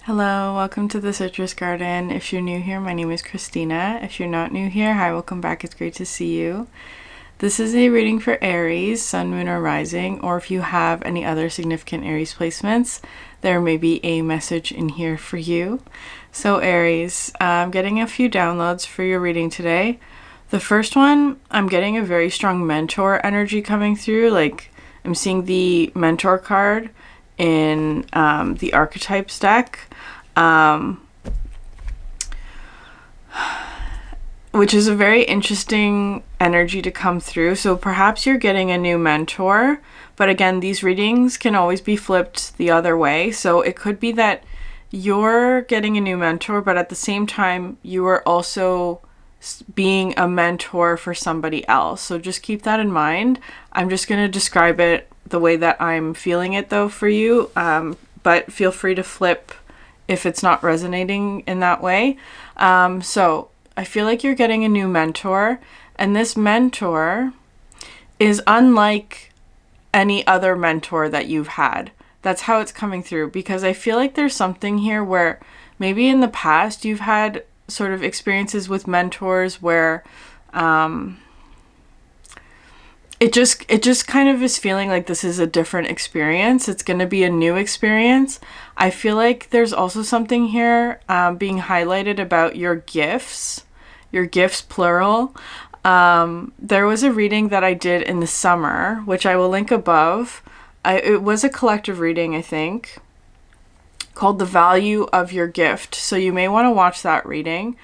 Hello, welcome to the Citrus Garden. If you're new here, my name is Christina. If you're not new here, hi, welcome back. It's great to see you. This is a reading for Aries, Sun, Moon, or Rising, or if you have any other significant Aries placements, there may be a message in here for you. So Aries, I'm getting a few downloads for your reading today. The first one, I'm getting a very strong mentor energy coming through. Like, I'm seeing the mentor card in the Archetypes deck. Which is a very interesting energy to come through. So perhaps you're getting a new mentor, but again, these readings can always be flipped the other way. So it could be that you're getting a new mentor, but at the same time, you are also being a mentor for somebody else. So just keep that in mind. I'm just going to describe it the way that I'm feeling it though for you, but feel free to flip if it's not resonating in that way. So I feel like you're getting a new mentor, and this mentor is unlike any other mentor that you've had. That's how it's coming through, because I feel like there's something here where maybe in the past you've had sort of experiences with mentors where it just kind of is feeling like this is a different experience. It's going to be a new experience. I feel like there's also something here being highlighted about your gifts plural. There was a reading that I did in the summer, which I will link above. It was a collective reading, I think, called The Value of Your Gift. So you may want to watch that reading.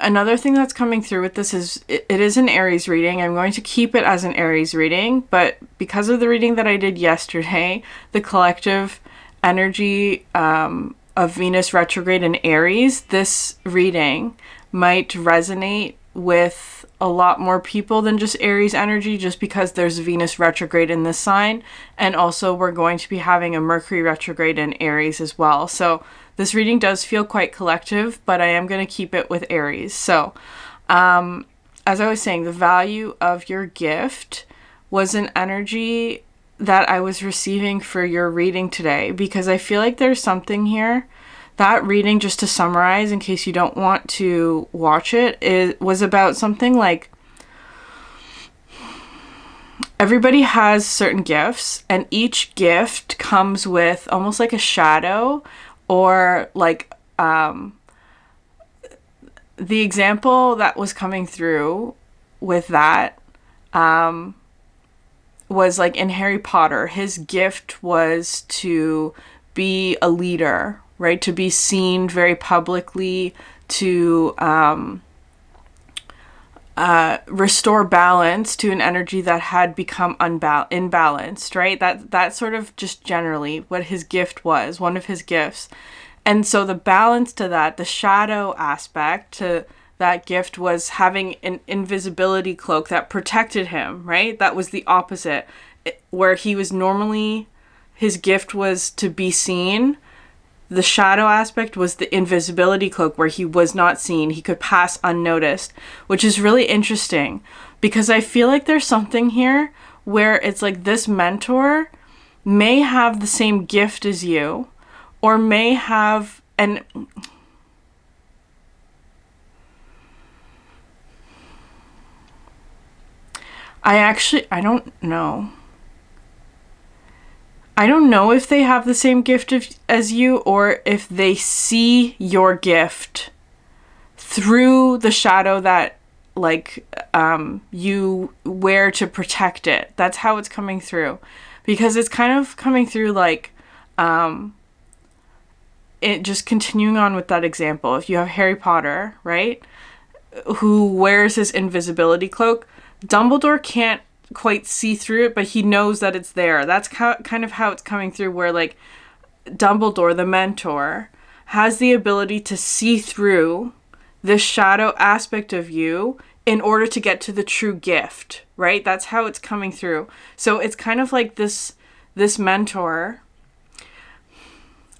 Another thing that's coming through with this is it is an Aries reading. I'm going to keep it as an Aries reading, but because of the reading that I did yesterday, the collective energy of Venus retrograde in Aries, this reading might resonate with a lot more people than just Aries energy, just because there's Venus retrograde in this sign, and also we're going to be having a Mercury retrograde in Aries as well. So this reading does feel quite collective, but I am going to keep it with Aries. So, as I was saying, the value of your gift was an energy that I was receiving for your reading today, because I feel like there's something here. That reading, just to summarize, in case you don't want to watch it, was about something like everybody has certain gifts, and each gift comes with almost like a shadow, or like the example that was coming through with that was like in Harry Potter. His gift was to be a leader, right? To be seen very publicly, to restore balance to an energy that had become imbalanced, right? That's sort of just generally what his gift was, one of his gifts. And so the balance to that, the shadow aspect to that gift, was having an invisibility cloak that protected him, right? That was the opposite, where he was normally, his gift was to be seen. The shadow aspect was the invisibility cloak, where he was not seen. He could pass unnoticed, which is really interesting, because I feel like there's something here where it's like this mentor may have the same gift as you, or may have, and I don't know. I don't know if they have the same gift as you, or if they see your gift through the shadow that like you wear to protect it. That's how it's coming through, because it's kind of coming through like it just continuing on with that example. If you have Harry Potter, right, who wears his invisibility cloak, Dumbledore can't quite see through it, but he knows that it's there. That's kind of how it's coming through, where like Dumbledore, the mentor, has the ability to see through this shadow aspect of you in order to get to the true gift, right? That's how it's coming through. So it's kind of like this mentor.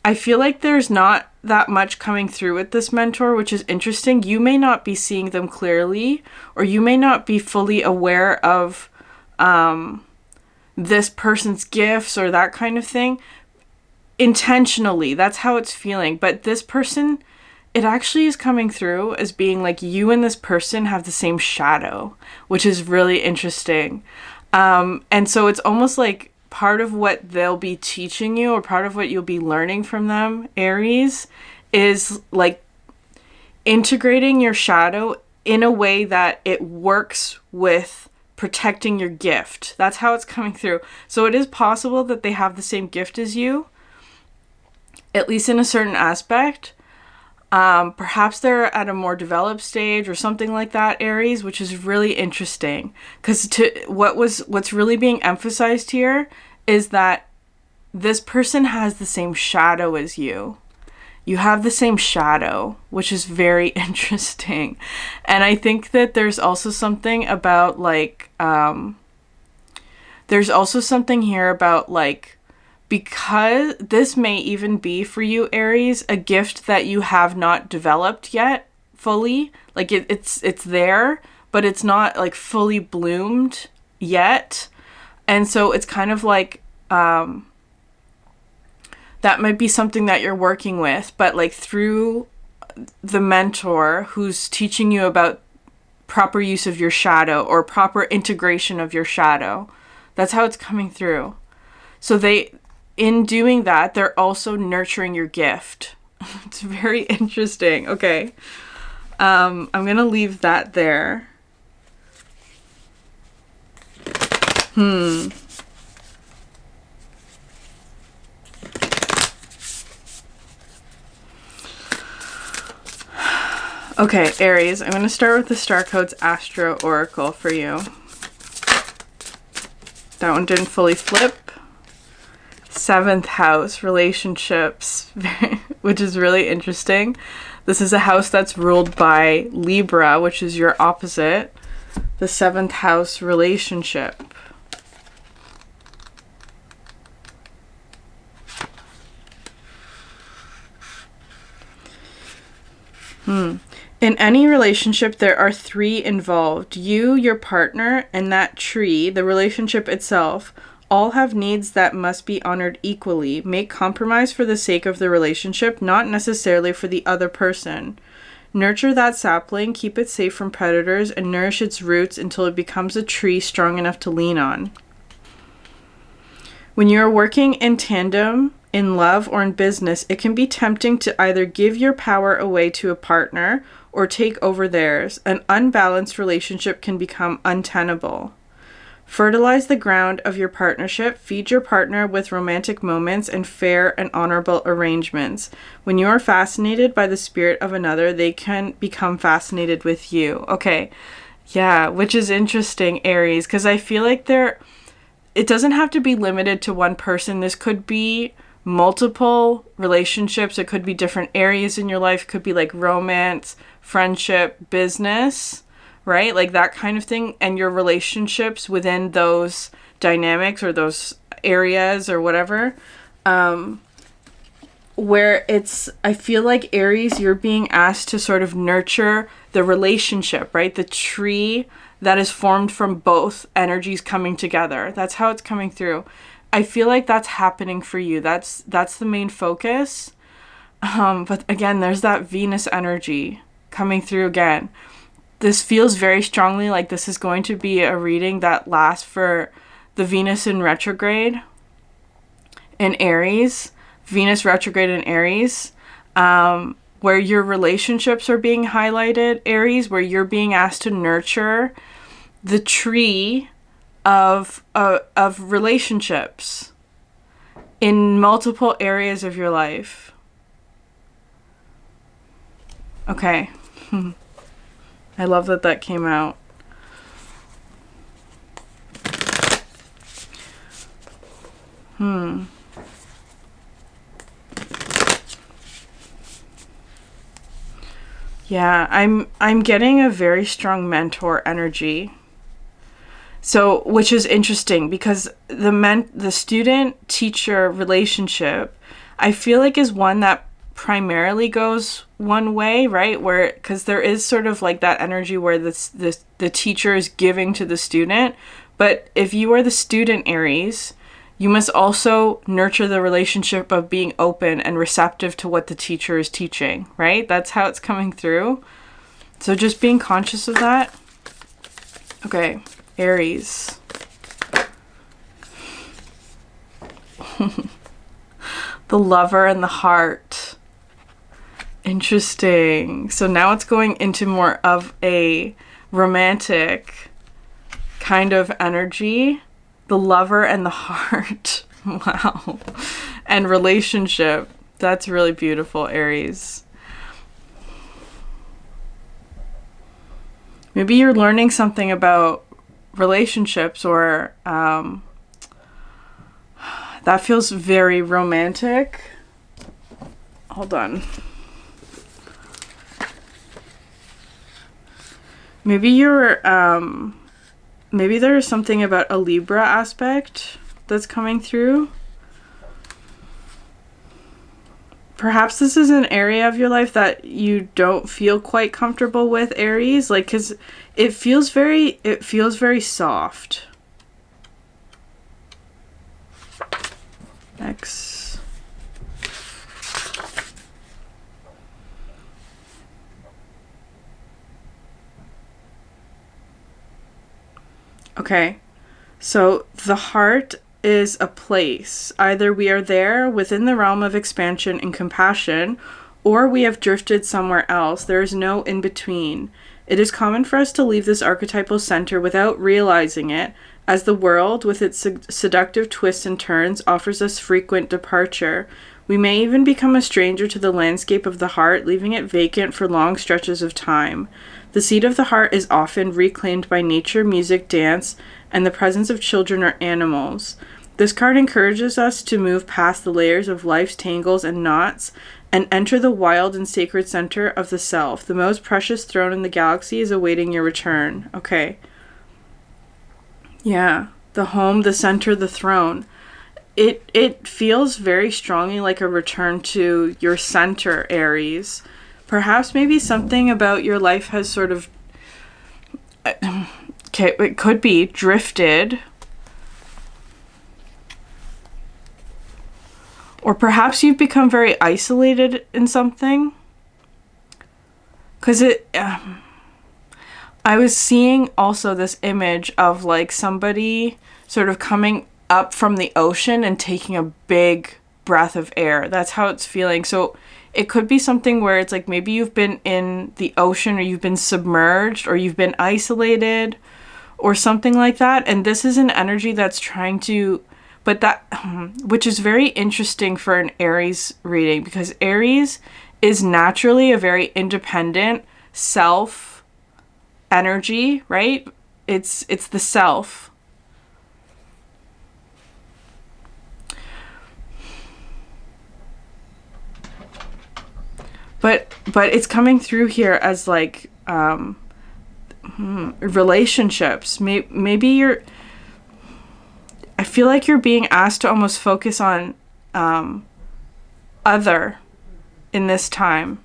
I feel like there's not that much coming through with this mentor, which is interesting. You may not be seeing them clearly, or you may not be fully aware of this person's gifts or that kind of thing. intentionally. That's how it's feeling. But this person, it actually is coming through as being like you and this person have the same shadow, which is really interesting. And so it's almost like part of what they'll be teaching you, or part of what you'll be learning from them, Aries, is like integrating your shadow in a way that it works with protecting your gift. That's how it's coming through. So it is possible that they have the same gift as you, at least in a certain aspect. Perhaps they're at a more developed stage or something like that, Aries, which is really interesting. Because what's really being emphasized here is that this person has the same shadow as you. You have the same shadow, which is very interesting. And I think that there's also something about like, there's also something here about like, because this may even be for you, Aries, a gift that you have not developed yet fully. Like it's there, but it's not like fully bloomed yet. And so it's kind of like, that might be something that you're working with, but like through the mentor who's teaching you about proper use of your shadow or proper integration of your shadow. That's how it's coming through. So in doing that, they're also nurturing your gift. It's very interesting. Okay. I'm going to leave that there. Okay, Aries, I'm going to start with the Starcodes Astro Oracle for you. That one didn't fully flip. 7th house, relationships, which is really interesting. This is a house that's ruled by Libra, which is your opposite. The 7th house, relationship. In any relationship, there are 3 involved. You, your partner, and that tree, the relationship itself, all have needs that must be honored equally. Make compromise for the sake of the relationship, not necessarily for the other person. Nurture that sapling, keep it safe from predators, and nourish its roots until it becomes a tree strong enough to lean on. When you are working in tandem, in love or in business, it can be tempting to either give your power away to a partner or take over theirs. An unbalanced relationship can become untenable. Fertilize the ground of your partnership, feed your partner with romantic moments and fair and honorable arrangements. When you are fascinated by the spirit of another, they can become fascinated with you. Okay, yeah, which is interesting, Aries, because I feel like it doesn't have to be limited to one person. This could be multiple relationships. It could be different areas in your life. It could be like romance, friendship, business, right? Like that kind of thing. And your relationships within those dynamics or those areas or whatever. Where I feel like Aries, you're being asked to sort of nurture the relationship, right? The tree that is formed from both energies coming together. That's how it's coming through. I feel like that's happening for you. That's the main focus. But again, there's that Venus energy coming through again. This feels very strongly like this is going to be a reading that lasts for the Venus in retrograde in Aries. Venus retrograde in Aries. Where your relationships are being highlighted, Aries, where you're being asked to nurture the tree of relationships in multiple areas of your life. Okay. I love that came out. Yeah, I'm getting a very strong mentor energy. So, which is interesting because the student-teacher relationship, I feel like is one that primarily goes one way, right? Where, because there is sort of like that energy where the teacher is giving to the student. But if you are the student, Aries, You must also nurture the relationship of being open and receptive to what the teacher is teaching, right? That's how it's coming through. So just being conscious of that. Okay, Aries. The Lover and the Heart. Interesting. So now it's going into more of a romantic kind of energy. The Lover and the Heart. Wow. And relationship. That's really beautiful, Aries. Maybe you're learning something about relationships, or that feels very romantic. Hold on. Maybe you're, maybe there's something about a Libra aspect that's coming through. Perhaps this is an area of your life that you don't feel quite comfortable with, Aries. Like, because it feels very soft. Next. Okay, so the heart is a place. Either we are there within the realm of expansion and compassion, or we have drifted somewhere else. There is no in between. It is common for us to leave this archetypal center without realizing it, as the world, with its seductive twists and turns, offers us frequent departure. We may even become a stranger to the landscape of the heart, leaving it vacant for long stretches of time. The seat of the heart is often reclaimed by nature, music, dance, and the presence of children or animals. This card encourages us to move past the layers of life's tangles and knots and enter the wild and sacred center of the self. The most precious throne in the galaxy is awaiting your return. Okay. Yeah. The home, the center, the throne. It feels very strongly like a return to your center, Aries. Perhaps maybe something about your life has sort of, okay, it could be drifted. Or perhaps you've become very isolated in something. Because I was seeing also this image of like somebody sort of coming up from the ocean and taking a big breath of air. That's how it's feeling. So it could be something where it's like maybe you've been in the ocean, or you've been submerged, or you've been isolated, or something like that. And this is an energy that's trying to, but that, which is very interesting for an Aries reading, because Aries is naturally a very independent self energy, right? It's the self. But it's coming through here as like relationships. Maybe you're, I feel like you're being asked to almost focus on other in this time.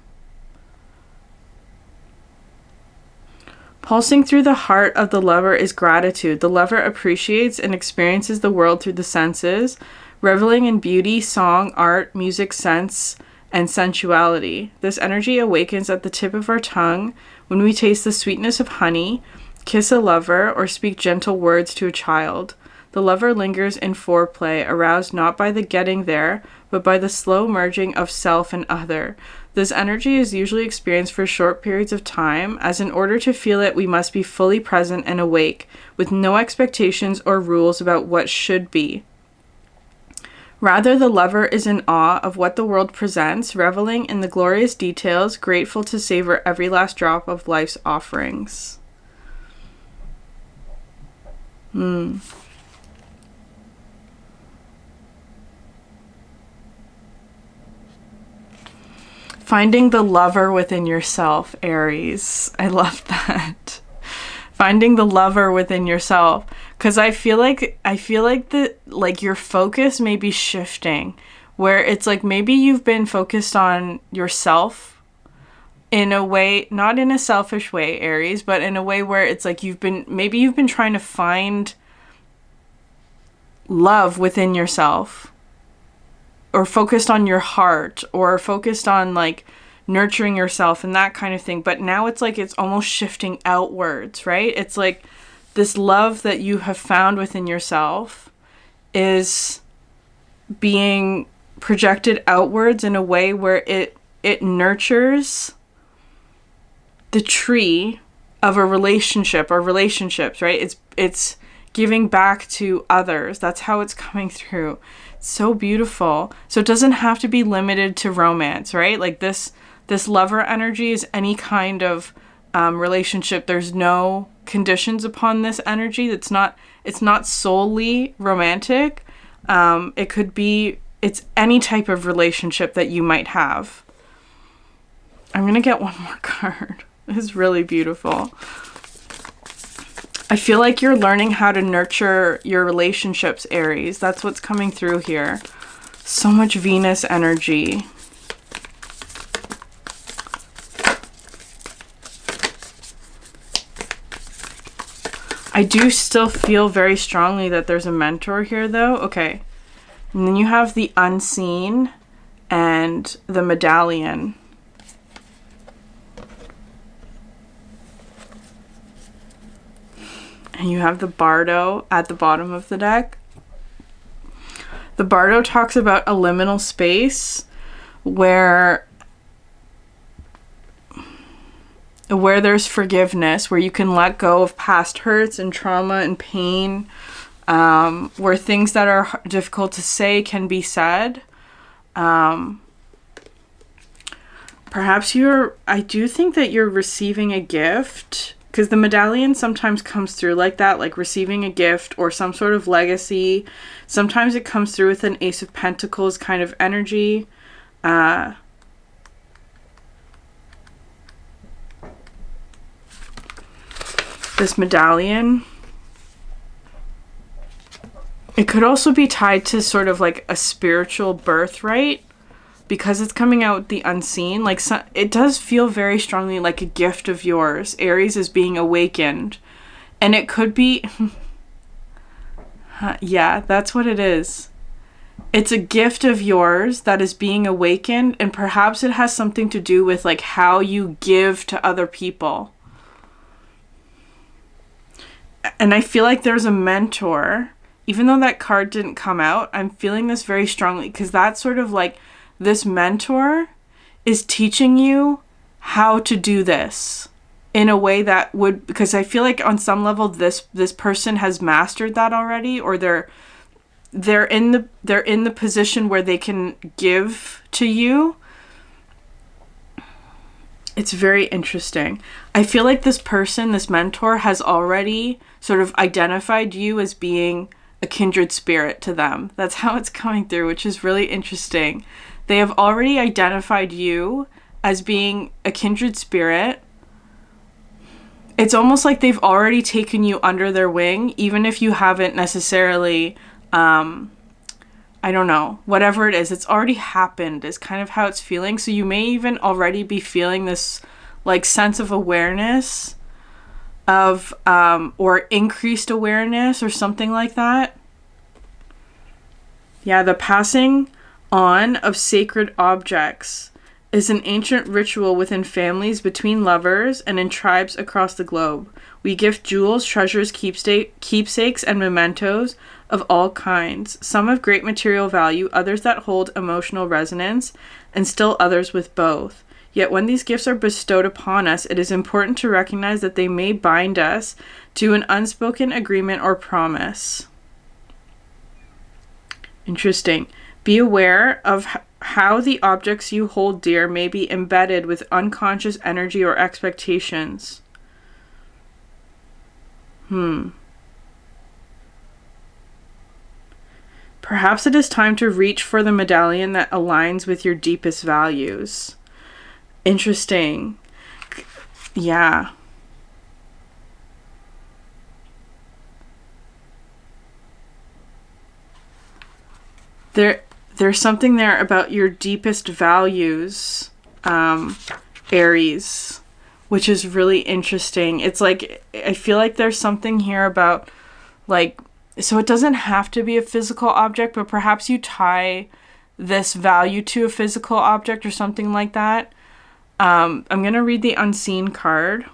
Pulsing through the heart of the lover is gratitude. The lover appreciates and experiences the world through the senses, reveling in beauty, song, art, music, sense, and sensuality. This energy awakens at the tip of our tongue when we taste the sweetness of honey, kiss a lover, or speak gentle words to a child. The lover lingers in foreplay, aroused not by the getting there, but by the slow merging of self and other. This energy is usually experienced for short periods of time, as in order to feel it, we must be fully present and awake, with no expectations or rules about what should be. Rather, the lover is in awe of what the world presents, reveling in the glorious details, grateful to savor every last drop of life's offerings. Finding the lover within yourself, Aries. I love that. Finding the lover within yourself. Because I feel like your focus may be shifting, where it's like maybe you've been focused on yourself in a way, not in a selfish way, Aries, but in a way where it's like you've been trying to find love within yourself, or focused on your heart, or focused on like nurturing yourself and that kind of thing. But now it's like it's almost shifting outwards, right? It's like this love that you have found within yourself is being projected outwards in a way where it nurtures the tree of a relationship or relationships, right? It's giving back to others. That's how it's coming through. It's so beautiful. So it doesn't have to be limited to romance, right? Like this lover energy is any kind of relationship. There's no conditions upon this energy. It's not solely romantic. It's any type of relationship that you might have. I'm gonna get one more card. It's really beautiful. I feel like you're learning how to nurture your relationships, Aries. That's what's coming through here. So much Venus energy. I do still feel very strongly that there's a mentor here, though. Okay. And then you have the unseen and the medallion. And you have the bardo at the bottom of the deck. The bardo talks about a liminal space where there's forgiveness, where you can let go of past hurts and trauma and pain, where things that are difficult to say can be said. Perhaps I do think that you're receiving a gift, because the medallion sometimes comes through like that, like receiving a gift or some sort of legacy. Sometimes it comes through with an Ace of Pentacles kind of energy. This medallion, it could also be tied to sort of like a spiritual birthright, because it's coming out the unseen. Like, it does feel very strongly like a gift of yours. Aries is being awakened, and it could be yeah, that's what it is. It's a gift of yours that is being awakened, and perhaps it has something to do with like how you give to other people. And I feel like there's a mentor, even though that card didn't come out. I'm feeling this very strongly, because that's sort of like this mentor is teaching you how to do this in a way that would, because I feel like on some level this person has mastered that already, or they're in the position where they can give to you. It's very interesting. I feel like this person, this mentor, has already sort of identified you as being a kindred spirit to them. That's how it's coming through, which is really interesting. They have already identified you as being a kindred spirit. It's almost like they've already taken you under their wing, even if you haven't necessarily, I don't know, whatever it is, it's already happened is kind of how it's feeling. So you may even already be feeling this like sense of awareness of, or increased awareness or something like that. Yeah, the passing on of sacred objects is an ancient ritual within families, between lovers, and in tribes across the globe. We gift jewels, treasures, keepsakes, and mementos of all kinds, some of great material value, others that hold emotional resonance, and still others with both. Yet when these gifts are bestowed upon us, it is important to recognize that they may bind us to an unspoken agreement or promise. Interesting. Be aware of how the objects you hold dear may be embedded with unconscious energy or expectations. Perhaps it is time to reach for the medallion that aligns with your deepest values. Interesting. Yeah. There's something there about your deepest values, Aries, which is really interesting. It's like, I feel like there's something here about like So it doesn't have to be a physical object, but perhaps you tie this value to a physical object or something like that. I'm going to read the unseen card.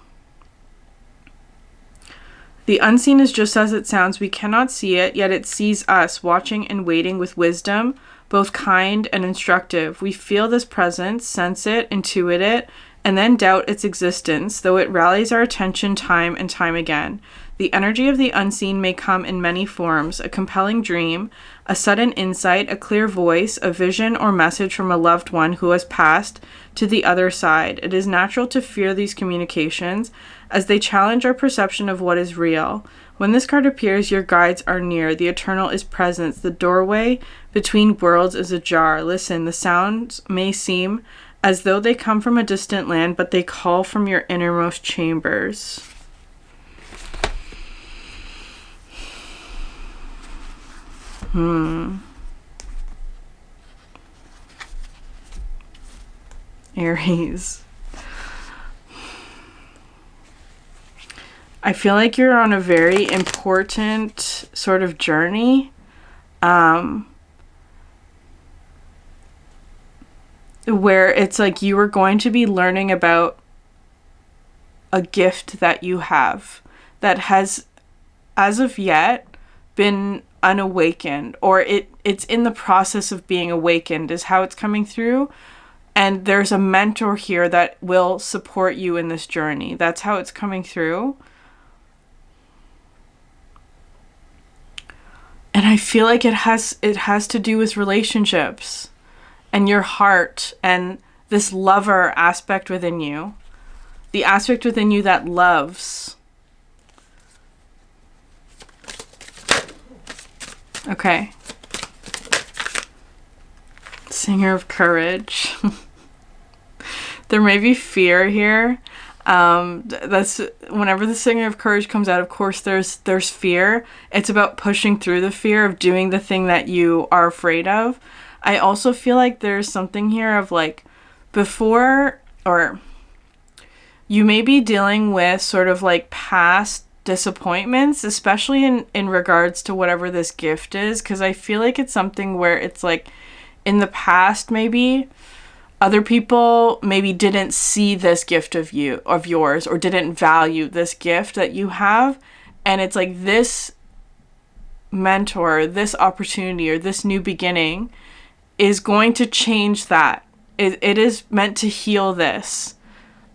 The unseen is just as it sounds. We cannot see it, yet it sees us, watching and waiting with wisdom, both kind and instructive. We feel this presence, sense it, intuit it, and then doubt its existence, though it rallies our attention time and time again. The energy of the unseen may come in many forms: a compelling dream, a sudden insight, a clear voice, a vision or message from a loved one who has passed to the other side. It is natural to fear these communications, as they challenge our perception of what is real. When this card appears, your guides are near. The eternal is present. The doorway between worlds is ajar. Listen, the sounds may seem as though they come from a distant land, but they call from your innermost chambers. Aries. I feel like you're on a very important sort of journey. Where it's like you are going to be learning about a gift that you have that has, as of yet, been unawakened, or it's in the process of being awakened is how it's coming through. And there's a mentor here that will support you in this journey. That's how it's coming through. And I feel like it has to do with relationships and your heart and this lover aspect within you. The aspect within you that loves. Okay. Singer of Courage. There may be fear here. That's whenever the Singer of Courage comes out, of course there's fear. It's about pushing through the fear of doing the thing that you are afraid of. I also feel like there's something here of like before, or you may be dealing with sort of like past disappointments, especially in regards to whatever this gift is, because I feel like it's something where it's like in the past maybe other people maybe didn't see this gift of yours, or didn't value this gift that you have, and it's like this mentor, this opportunity, or this new beginning is going to change that. It is meant to heal this.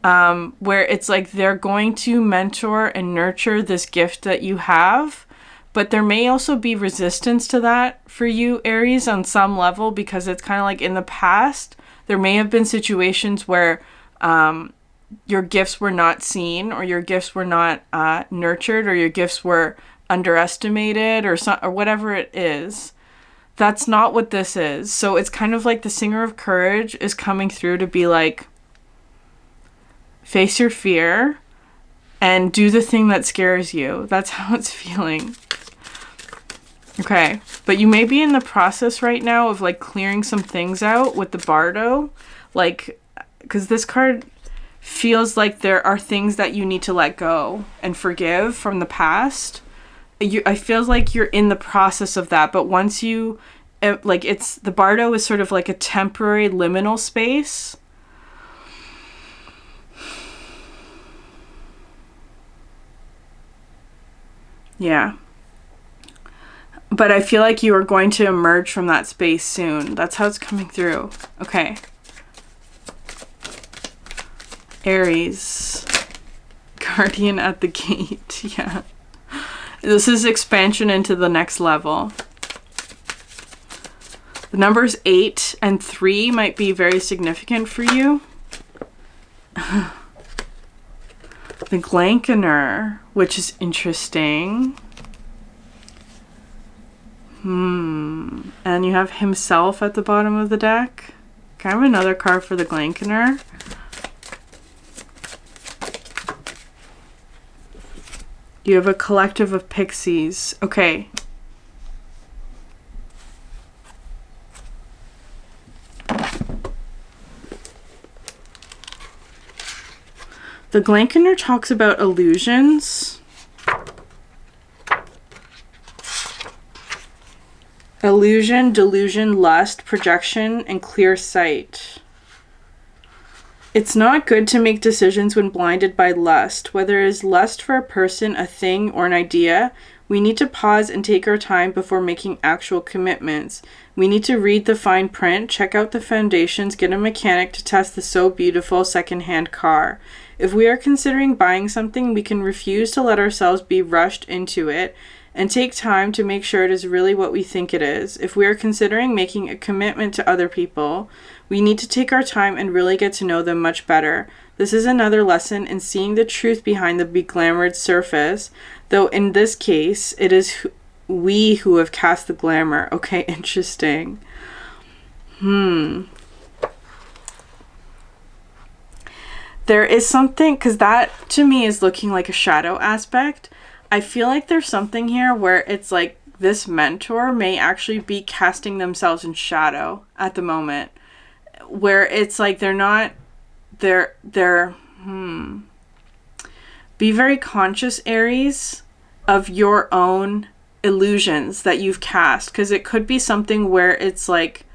Where it's like they're going to mentor and nurture this gift that you have, but there may also be resistance to that for you, Aries, on some level, because it's kind of like in the past, there may have been situations where your gifts were not seen, or your gifts were not nurtured, or your gifts were underestimated, or whatever it is. That's not what this is. So it's kind of like the Singer of Courage is coming through to be like, face your fear and do the thing that scares you. That's how it's feeling. Okay, but you may be in the process right now of like clearing some things out with the Bardo, like, because this card feels like there are things that you need to let go and forgive from the past. I feel like you're in the process of that, but once you, like, it's, the Bardo is sort of like a temporary liminal space. Yeah. But I feel like you are going to emerge from that space soon. That's how it's coming through. Okay. Aries. Guardian at the gate. Yeah. This is expansion into the next level. The numbers 8 and 3 might be very significant for you. The Glankener, which is interesting. And you have himself at the bottom of the deck. Can I have another card for the Glankener? You have a collective of pixies. Okay. The Glankener talks about illusions. Illusion, delusion, lust, projection, and clear sight. It's not good to make decisions when blinded by lust. Whether it is lust for a person, a thing, or an idea, we need to pause and take our time before making actual commitments. We need to read the fine print, check out the foundations, get a mechanic to test the so beautiful second-hand car. If we are considering buying something, we can refuse to let ourselves be rushed into it and take time to make sure it is really what we think it is. If we are considering making a commitment to other people, we need to take our time and really get to know them much better. This is another lesson in seeing the truth behind the beglamored surface, though in this case, it is we who have cast the glamour. Okay, interesting. There is something, because that to me is looking like a shadow aspect. I feel like there's something here where it's like this mentor may actually be casting themselves in shadow at the moment, where it's like be very conscious, Aries, of your own illusions that you've cast, because it could be something where it's like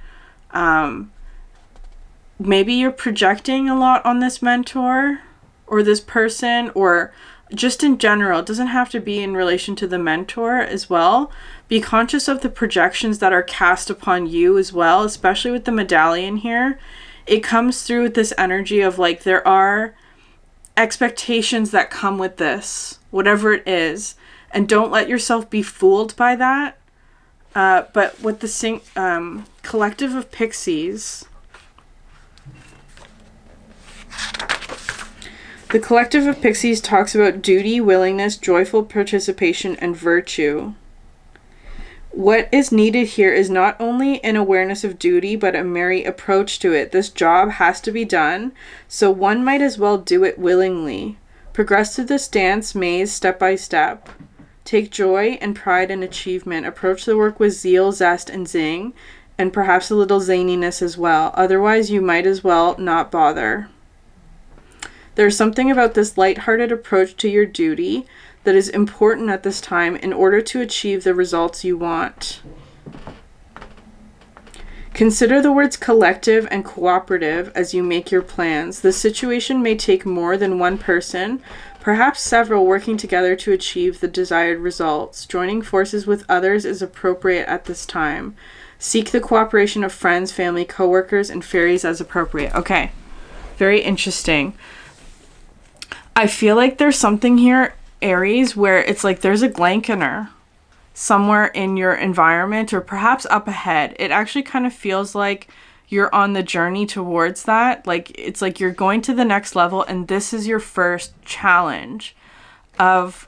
maybe you're projecting a lot on this mentor or this person, or just in general. It doesn't have to be in relation to the mentor as well. Be conscious of the projections that are cast upon you as well, especially with the medallion here. It comes through with this energy of like there are expectations that come with this, whatever it is, and don't let yourself be fooled by that. But with the collective of pixies, the collective of pixies talks about duty, willingness, joyful participation, and virtue. What is needed here is not only an awareness of duty, but a merry approach to it. This job has to be done, so one might as well do it willingly. Progress through this dance maze step by step. Take joy and pride in achievement. Approach the work with zeal, zest, and zing, and perhaps a little zaniness as well. Otherwise, you might as well not bother. There's something about this lighthearted approach to your duty that is important at this time in order to achieve the results you want. Consider the words collective and cooperative as you make your plans. The situation may take more than one person, perhaps several, working together to achieve the desired results. Joining forces with others is appropriate at this time. Seek the cooperation of friends, family, co-workers, and fairies as appropriate. Okay, very interesting. I feel like there's something here, Aries, where it's like there's a Glankener somewhere in your environment, or perhaps up ahead. It actually kind of feels like you're on the journey towards that. Like it's like you're going to the next level, and this is your first challenge of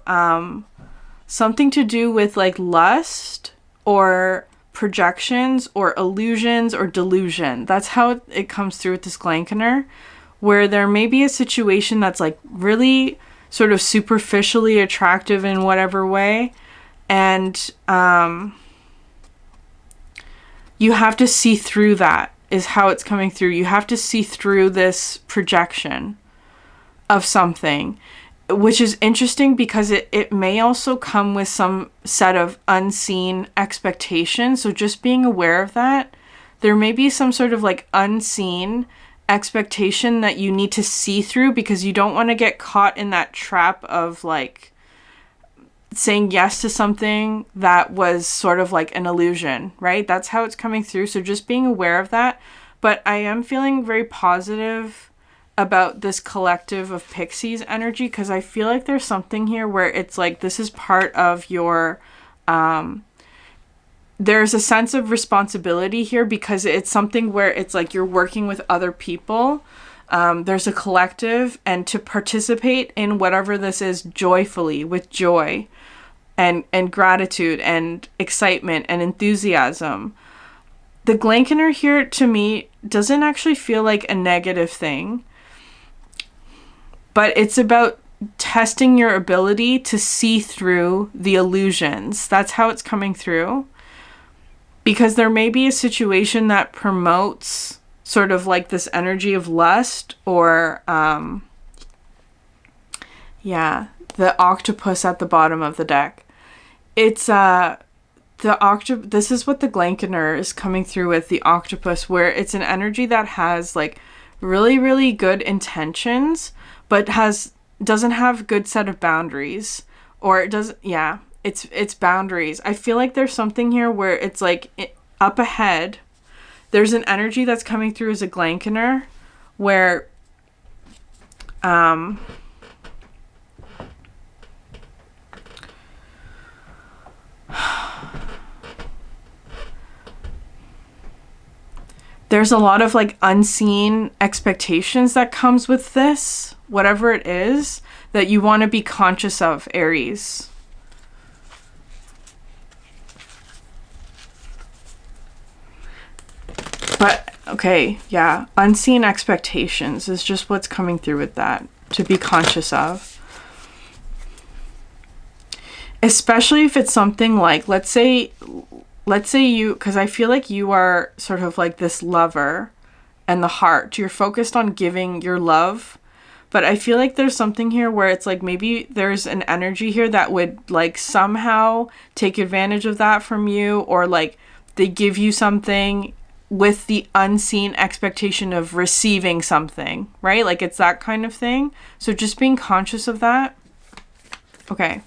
something to do with like lust or projections or illusions or delusion. That's how it comes through with this Glankener, where there may be a situation that's like really sort of superficially attractive in whatever way, and you have to see through that, is how it's coming through. You have to see through this projection of something, which is interesting because it may also come with some set of unseen expectations. So just being aware of that, there may be some sort of like unseen expectation that you need to see through, because you don't want to get caught in that trap of like saying yes to something that was sort of like an illusion, right? That's how it's coming through. So just being aware of that. But I am feeling very positive about this collective of pixies energy, because I feel like there's something here where it's like this is part of your there's a sense of responsibility here, because it's something where it's like you're working with other people. There's a collective, and to participate in whatever this is joyfully, with joy and gratitude and excitement and enthusiasm. The Glankener here to me doesn't actually feel like a negative thing, but it's about testing your ability to see through the illusions. That's how it's coming through. Because there may be a situation that promotes sort of like this energy of lust, or, the octopus at the bottom of the deck. It's, this is what the Glankener is coming through with, the octopus, where it's an energy that has like really, really good intentions, but doesn't have good set of boundaries, or it doesn't, yeah, it's boundaries. I feel like there's something here where it's like up ahead, there's an energy that's coming through as a Glankener where, there's a lot of like unseen expectations that comes with this, whatever it is, that you want to be conscious of, Aries. But, okay, yeah, unseen expectations is just what's coming through with that, to be conscious of. Especially if it's something like, let's say you, because I feel like you are sort of like this lover and the heart. You're focused on giving your love. But I feel like there's something here where it's like maybe there's an energy here that would like somehow take advantage of that from you, or like they give you something with the unseen expectation of receiving something, right? Like it's that kind of thing. So just being conscious of that. Okay.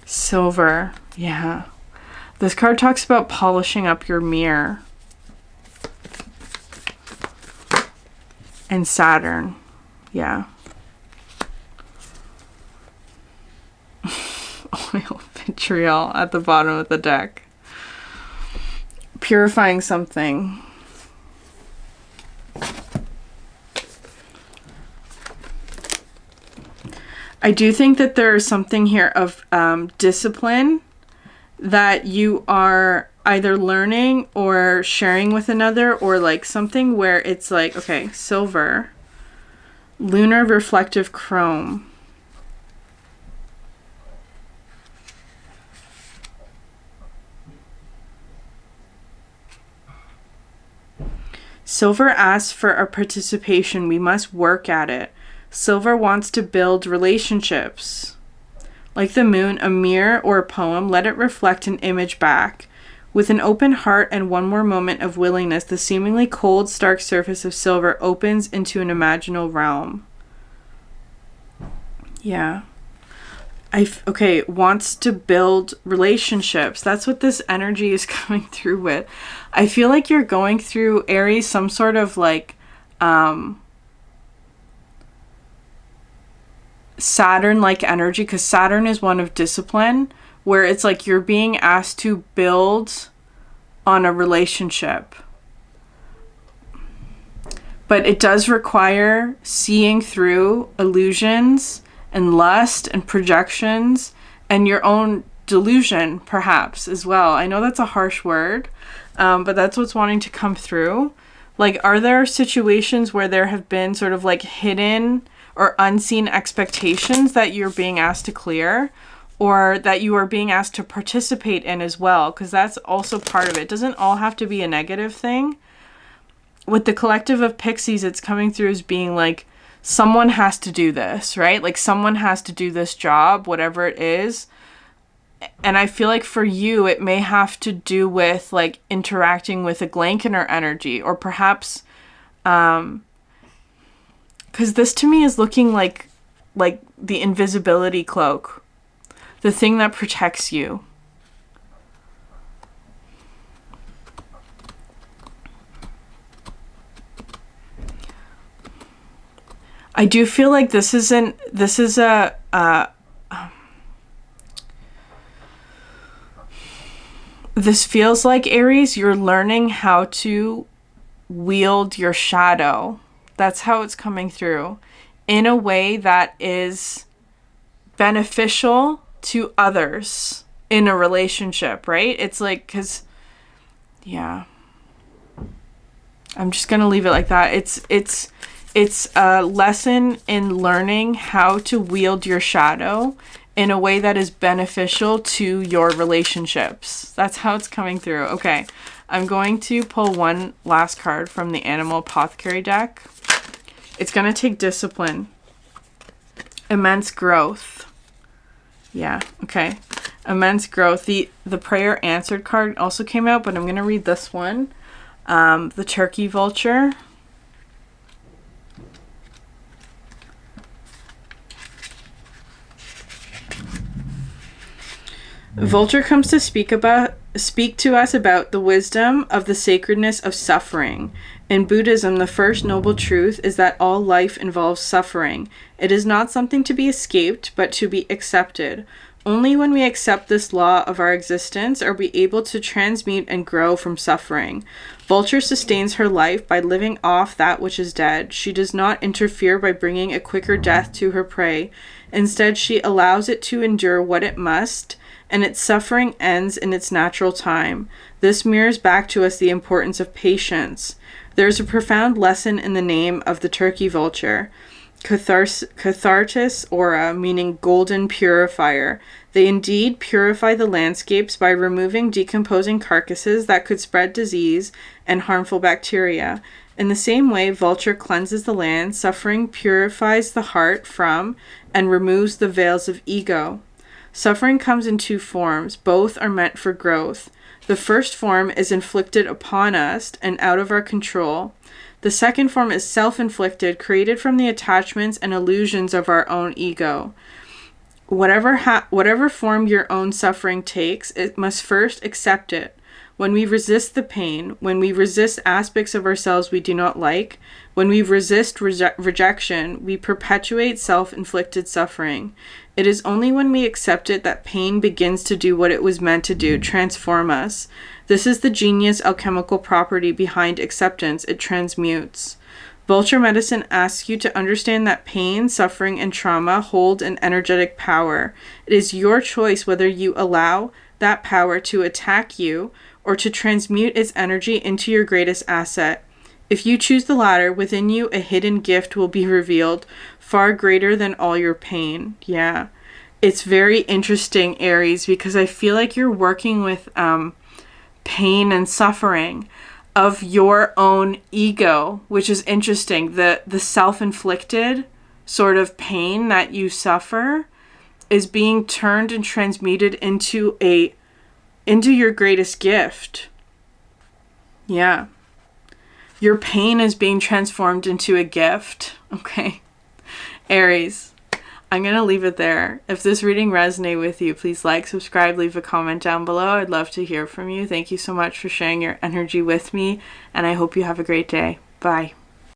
Silver. Yeah. This card talks about polishing up your mirror. And Saturn. Yeah. Oil vitriol at the bottom of the deck. Purifying something. I do think that there is something here of discipline that you are either learning or sharing with another, or like something where it's like, okay, silver, lunar reflective chrome. Silver asks for our participation. We must work at it. Silver wants to build relationships. Like the moon, a mirror or a poem, let it reflect an image back. With an open heart and one more moment of willingness, the seemingly cold, stark surface of silver opens into an imaginal realm. Yeah. Okay, wants to build relationships. That's what this energy is coming through with. I feel like you're going through, Aries, some sort of like Saturn-like energy, because Saturn is one of discipline, where it's like you're being asked to build on a relationship. But it does require seeing through illusions and lust and projections and your own delusion, perhaps, as well. I know that's a harsh word, but that's what's wanting to come through. Like, are there situations where there have been sort of like hidden or unseen expectations that you're being asked to clear, or that you are being asked to participate in as well? Because that's also part of it. It doesn't all have to be a negative thing. With the collective of pixies, it's coming through as being like, someone has to do this, right? Like someone has to do this job, whatever it is. And I feel like for you, it may have to do with like interacting with a Glankener energy, or perhaps, because this to me is looking like the invisibility cloak, the thing that protects you. I do feel like this feels like, Aries, you're learning how to wield your shadow. That's how it's coming through, in a way that is beneficial to others in a relationship, right? It's like, because, yeah, I'm just gonna leave it like that. It's a lesson in learning how to wield your shadow in a way that is beneficial to your relationships. That's how it's coming through. Okay. I'm going to pull one last card from the Animal Apothecary deck. It's going to take discipline. Immense growth. Yeah, okay. Immense growth. The prayer answered card also came out, but I'm going to read this one. The turkey vulture. Vulture comes to speak to us about the wisdom of the sacredness of suffering. In Buddhism, the first noble truth is that all life involves suffering. It is not something to be escaped, but to be accepted. Only when we accept this law of our existence are we able to transmute and grow from suffering. Vulture sustains her life by living off that which is dead. She does not interfere by bringing a quicker death to her prey. Instead, she allows it to endure what it must, and its suffering ends in its natural time. This mirrors back to us the importance of patience. There is a profound lesson in the name of the turkey vulture. Cathartis aura, meaning golden purifier. They indeed purify the landscapes by removing decomposing carcasses that could spread disease and harmful bacteria. In the same way, vulture cleanses the land, suffering purifies the heart from and removes the veils of ego. Suffering comes in two forms. Both are meant for growth. The first form is inflicted upon us and out of our control. The second form is self-inflicted, created from the attachments and illusions of our own ego. Whatever form your own suffering takes, it must first accept it. When we resist the pain, when we resist aspects of ourselves we do not like, when we resist rejection, we perpetuate self-inflicted suffering. It is only when we accept it that pain begins to do what it was meant to do, transform us. This is the genius alchemical property behind acceptance. It transmutes. Vulture medicine asks you to understand that pain, suffering, and trauma hold an energetic power. It is your choice whether you allow that power to attack you or to transmute its energy into your greatest asset. If you choose the latter, within you a hidden gift will be revealed, far greater than all your pain. Yeah. It's very interesting, Aries, because I feel like you're working with pain and suffering of your own ego, which is interesting. The self-inflicted sort of pain that you suffer is being turned and transmuted into your greatest gift. Yeah. Your pain is being transformed into a gift. Okay. Aries, I'm going to leave it there. If this reading resonated with you, please like, subscribe, leave a comment down below. I'd love to hear from you. Thank you so much for sharing your energy with me, and I hope you have a great day. Bye.